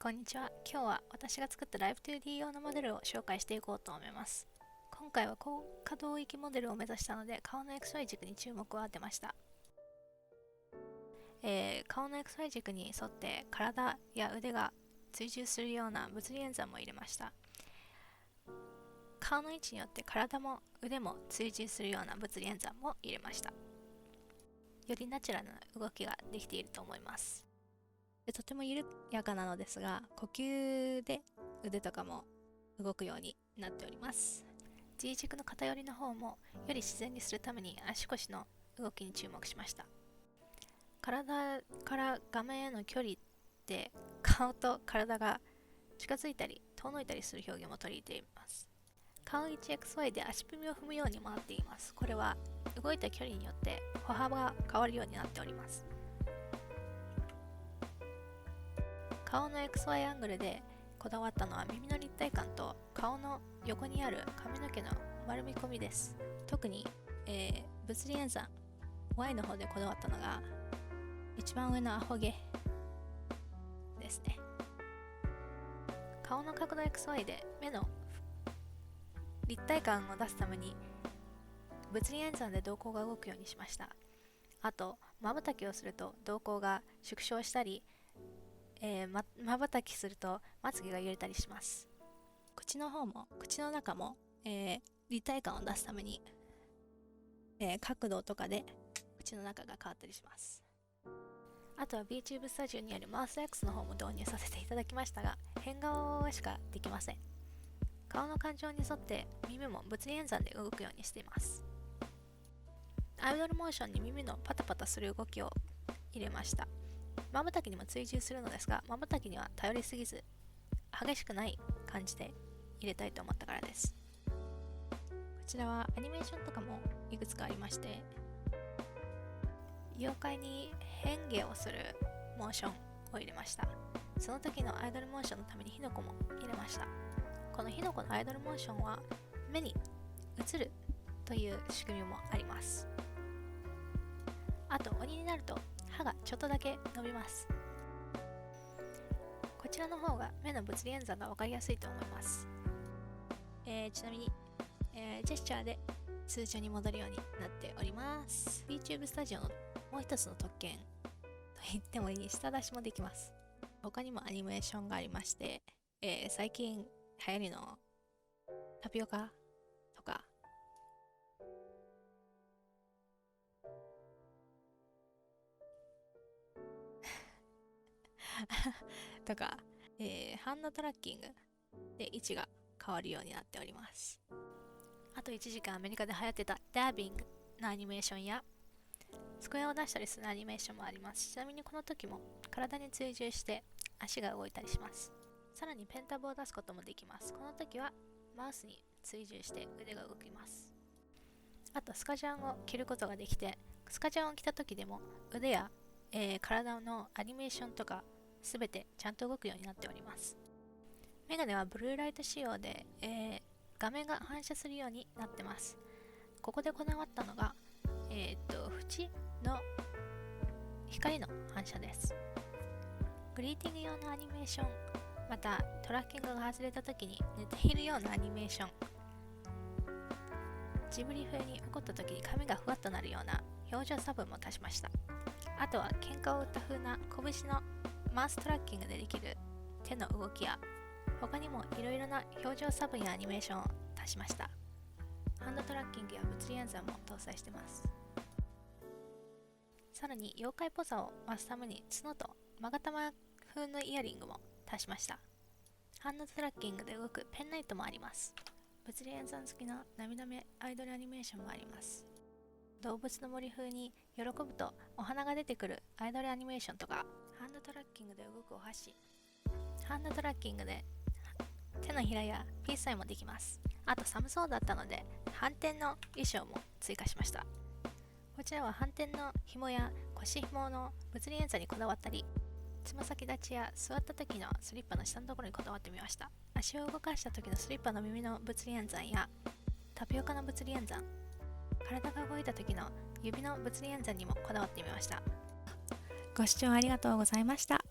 こんにちは。今日は私が作った Live2D 用のモデルを紹介していこうと思います。今回は高可動域モデルを目指したので、顔の XY 軸に注目を当てました。顔の XY 軸に沿って体や腕が追従するような物理演算も入れました。顔の位置によって体も腕も追従するような物理演算も入れました。よりナチュラルな動きができていると思います。とても緩やかなのですが、呼吸で腕とかも動くようになっております。 G 軸の偏りの方もより自然にするために足腰の動きに注目しました。体から画面への距離で顔と体が近づいたり遠のいたりする表現も取り入れています。顔 1XY で足踏みを踏むように回っています。これは動いた距離によって歩幅が変わるようになっております。顔の XY アングルでこだわったのは耳の立体感と顔の横にある髪の毛の丸み込みです。特に、物理演算 Y の方でこだわったのが一番上のアホ毛ですね。顔の角度 XY で目の立体感を出すために物理演算で瞳孔が動くようにしました。あと瞬きをすると瞳孔が縮小したり瞬きするとまつげが揺れたりします。口の中も、立体感を出すために、角度とかで口の中が変わったりします。あとは VTube スタジオにあるマウス X の方も導入させていただきましたが、変顔しかできません。顔の感情に沿って耳も物理演算で動くようにしています。アイドルモーションに耳のパタパタする動きを入れました。瞬きにも追従するのですが、瞬きには頼りすぎず激しくない感じで入れたいと思ったからです。こちらはアニメーションとかもいくつかありまして、妖怪に変化をするモーションを入れました。その時のアイドルモーションのために火の粉も入れました。この火の粉のアイドルモーションは目に映るという仕組みもあります。あと鬼になると歯がちょっとだけ伸びます。こちらの方が目の物理演算が分かりやすいと思います。ちなみに、ジェスチャーで通常に戻るようになっております。 VTube スタジオのもう一つの特権と言ってもいい下出しもできます。他にもアニメーションがありまして、最近流行りのタピオカとかとか、ハンドトラッキングで位置が変わるようになっております。あと一時間アメリカで流行ってたダービングのアニメーションや机を出したりするアニメーションもあります。ちなみにこの時も体に追従して足が動いたりします。さらにペンタブを出すこともできます。この時はマウスに追従して腕が動きます。あとスカジャンを着ることができて、スカジャンを着た時でも腕や、体のアニメーションとかすべてちゃんと動くようになっております。メガネはブルーライト仕様で、画面が反射するようになってます。ここでこだわったのが、縁の光の反射です。グリーティング用のアニメーション、またトラッキングが外れた時に寝ているようなアニメーション、ジブリ風に怒った時に髪がふわっとなるような表情差分も足しました。あとは喧嘩を打った風な拳のマウストラッキングでできる手の動きや、他にもいろいろな表情差分やアニメーションを足しました。ハンドトラッキングや物理演算も搭載してます。さらに妖怪ポザを増すために角と勾玉風のイヤリングも足しました。ハンドトラッキングで動くペンライトもあります。物理演算付きの涙目アイドルアニメーションもあります。動物の森風に喜ぶとお花が出てくるアイドルアニメーションとか、ハンドトラッキングで動くお箸、ハンドトラッキングで手のひらやピースサインもできます。あと寒そうだったので反転の衣装も追加しました。こちらは反転の紐や腰紐の物理演算にこだわったり、つま先立ちや座った時のスリッパの下のところにこだわってみました。足を動かした時のスリッパの耳の物理演算やタピオカの物理演算、体が動いた時の指の物理演算にもこだわってみました。ご視聴ありがとうございました。